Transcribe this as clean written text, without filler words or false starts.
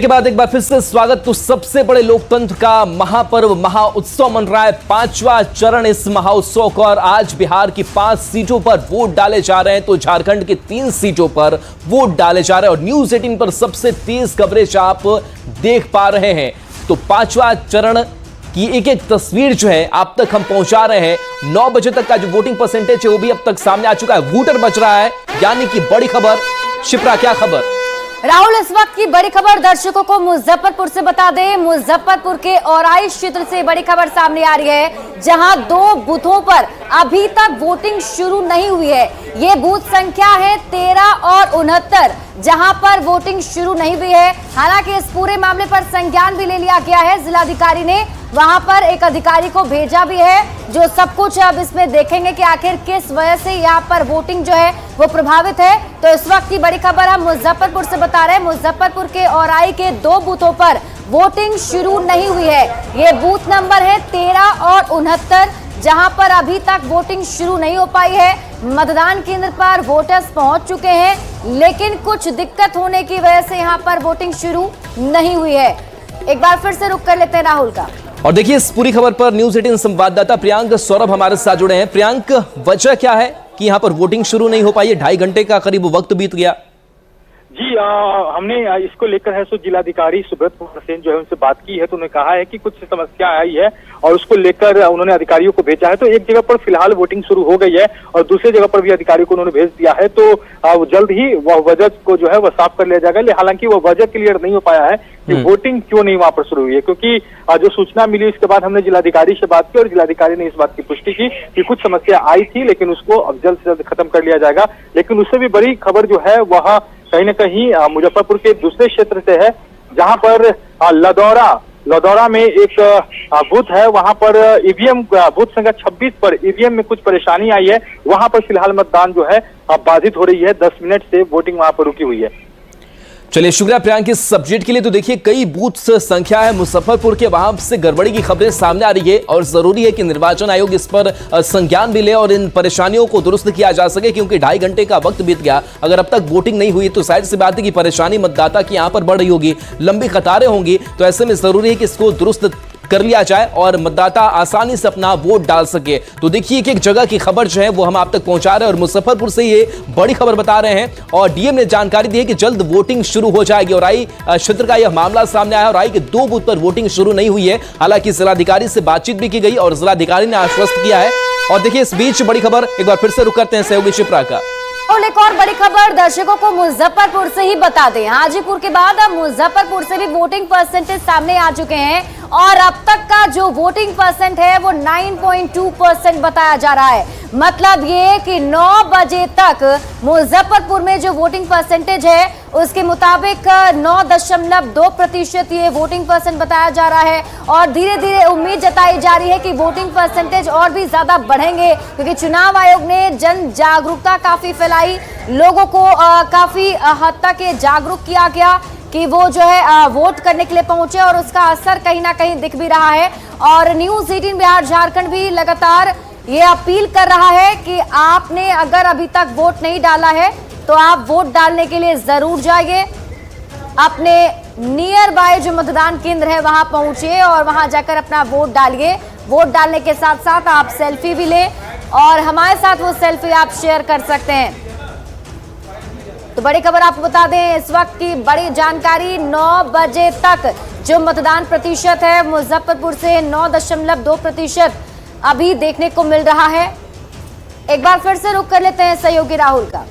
के बाद एक बार फिर से स्वागत। तो सबसे बड़े लोकतंत्र का महापर्व महाउत्सव मन रहा है, 5वां चरण इस महाउत्सव का। और आज बिहार की 5 सीटों पर वोट डाले जा रहे हैं, तो झारखंड की 3 सीटों पर वोट डाले जा रहे हैं। और न्यूज 18 पर सबसे तेज कवरेज आप देख पा रहे हैं। तो 5वां चरण की एक एक तस्वीर जो है आप तक हम पहुंचा रहे हैं। 9 बजे तक का जो वोटिंग परसेंटेज है वो भी अब तक सामने आ चुका है। वोटर बच रहा है, यानी कि बड़ी खबर। शिप्रा, क्या खबर? राहुल, इस वक्त की बड़ी खबर दर्शकों को मुजफ्फरपुर से बता दें। मुजफ्फरपुर के औराई क्षेत्र से बड़ी खबर सामने आ रही है, जहां 2 बूथों पर अभी तक वोटिंग शुरू नहीं हुई है। ये बूथ संख्या है 13 और 69, जहां पर वोटिंग शुरू नहीं हुई है। हालांकि इस पूरे मामले पर संज्ञान भी ले लिया गया है। जिलाधिकारी ने वहां पर एक अधिकारी को भेजा भी है, जो सब कुछ अब इसमें देखेंगे कि आखिर किस वजह से यहाँ पर वोटिंग जो है वो प्रभावित है। तो इस वक्त की बड़ी खबर हम मुजफ्फरपुर से बता रहे हैं। मुजफ्फरपुर के औराई के 2 बूथों पर वोटिंग शुरू नहीं हुई है। ये बूथ नंबर है 13 और 69, जहां पर अभी तक वोटिंग शुरू नहीं हो पाई है। मतदान केंद्र पर वोटर्स पहुंच चुके हैं, लेकिन कुछ दिक्कत होने की वजह से यहां पर वोटिंग शुरू नहीं हुई है। एक बार फिर से रुक कर लेते हैं राहुल का। और देखिए, इस पूरी खबर पर न्यूज 18 संवाददाता प्रियांक सौरभ हमारे साथ जुड़े हैं। प्रियांक, वजह क्या है कि यहाँ पर वोटिंग शुरू नहीं हो पाई है? 2.5 घंटे का करीब वक्त बीत गया। जी, हमने इसको लेकर है सो जिलाधिकारी सुब्रत कुमार सेन जो है उनसे बात की है, तो उन्होंने कहा है कि कुछ समस्या आई है और उसको लेकर उन्होंने अधिकारियों को भेजा है। तो एक जगह पर फिलहाल वोटिंग शुरू हो गई है और दूसरी जगह पर भी अधिकारियों को उन्होंने भेज दिया है। तो जल्द ही वह वजह को जो है वह साफ कर लिया जाएगा। हालांकि वह वजह क्लियर नहीं हो पाया है कि वोटिंग क्यों नहीं वहां पर शुरू हुई है, क्योंकि जो सूचना मिली उसके बाद हमने जिलाधिकारी से बात की और जिलाधिकारी ने इस बात की पुष्टि की कि कुछ समस्या आई थी, लेकिन उसको अब जल्द से जल्द खत्म कर लिया जाएगा। लेकिन उससे भी बड़ी खबर जो है वह कहीं न कहीं मुजफ्फरपुर के दूसरे क्षेत्र से है, जहां पर लदौरा में एक बूथ है। वहां पर ईवीएम बूथ संख्या 26 पर ईवीएम में कुछ परेशानी आई है। वहां पर फिलहाल मतदान जो है बाधित हो रही है। 10 मिनट से वोटिंग वहां पर रुकी हुई है। चलिए, शुक्रिया प्रियांक इस अपडेट के लिए। तो देखिए, कई बूथ संख्या है मुजफ्फरपुर के, वहां से गड़बड़ी की खबरें सामने आ रही है और जरूरी है कि निर्वाचन आयोग इस पर संज्ञान भी ले और इन परेशानियों को दुरुस्त किया जा सके, क्योंकि 2.5 घंटे का वक्त बीत गया। अगर अब तक वोटिंग नहीं हुई तो जाहिर सी बात है कि परेशानी मतदाता की यहां पर बढ़ रही होगी, लंबी कतारें होंगी। तो ऐसे में जरूरी है कि इसको दुरुस्त कर लिया जाए और मतदाता आसानी से अपना वोट डाल सके। तो देखिए, एक जगह की खबर जो है वो हम आप तक पहुंचा रहे हैं और मुजफ्फरपुर से ये बड़ी खबर बता रहे हैं। और डीएम ने जानकारी दी है कि जल्द वोटिंग शुरू हो जाएगी। और आई क्षेत्र का यह मामला सामने आया और आई के 2 बूथ पर वोटिंग शुरू नहीं हुई है। हालांकि जिलाधिकारी से बातचीत भी की गई और जिलाधिकारी ने आश्वस्त किया है। और देखिए, इस बीच बड़ी खबर एक बार फिर से रुक करते हैं सहयोगी शिप्रा का। और एक और बड़ी खबर दर्शकों को मुजफ्फरपुर से ही बता दें। हाजीपुर के बाद अब मुजफ्फरपुर से भी वोटिंग परसेंटेज सामने आ चुके हैं और अब तक का जो वोटिंग परसेंट है वो 9.2% बताया जा रहा है। मतलब ये कि 9 बजे तक मुजफ्फरपुर में जो वोटिंग परसेंटेज है उसके मुताबिक 9.2% ये वोटिंग परसेंट बताया जा रहा है। और धीरे धीरे उम्मीद जताई जा रही है कि वोटिंग परसेंटेज और भी ज्यादा बढ़ेंगे, क्योंकि चुनाव आयोग ने जन जागरूकता काफी फैलाई, लोगों को काफी हद तक ये जागरूक किया गया कि वो जो है वोट करने के लिए पहुंचे और उसका असर कहीं ना कहीं दिख भी रहा है। और न्यूज 18 बिहार झारखंड भी लगातार ये अपील कर रहा है कि आपने अगर अभी तक वोट नहीं डाला है तो आप वोट डालने के लिए जरूर जाइए। अपने नियर बाय जो मतदान केंद्र है वहां पहुंचिए और वहां जाकर अपना वोट डालिए। वोट डालने के साथ साथ आप सेल्फी भी लें और हमारे साथ वो सेल्फी आप शेयर कर सकते हैं। तो बड़ी खबर आपको बता दें, इस वक्त की बड़ी जानकारी, 9 बजे तक जो मतदान प्रतिशत है मुजफ्फरपुर से 9.2% अभी देखने को मिल रहा है। एक बार फिर से रुक कर लेते हैं सहयोगी राहुल का।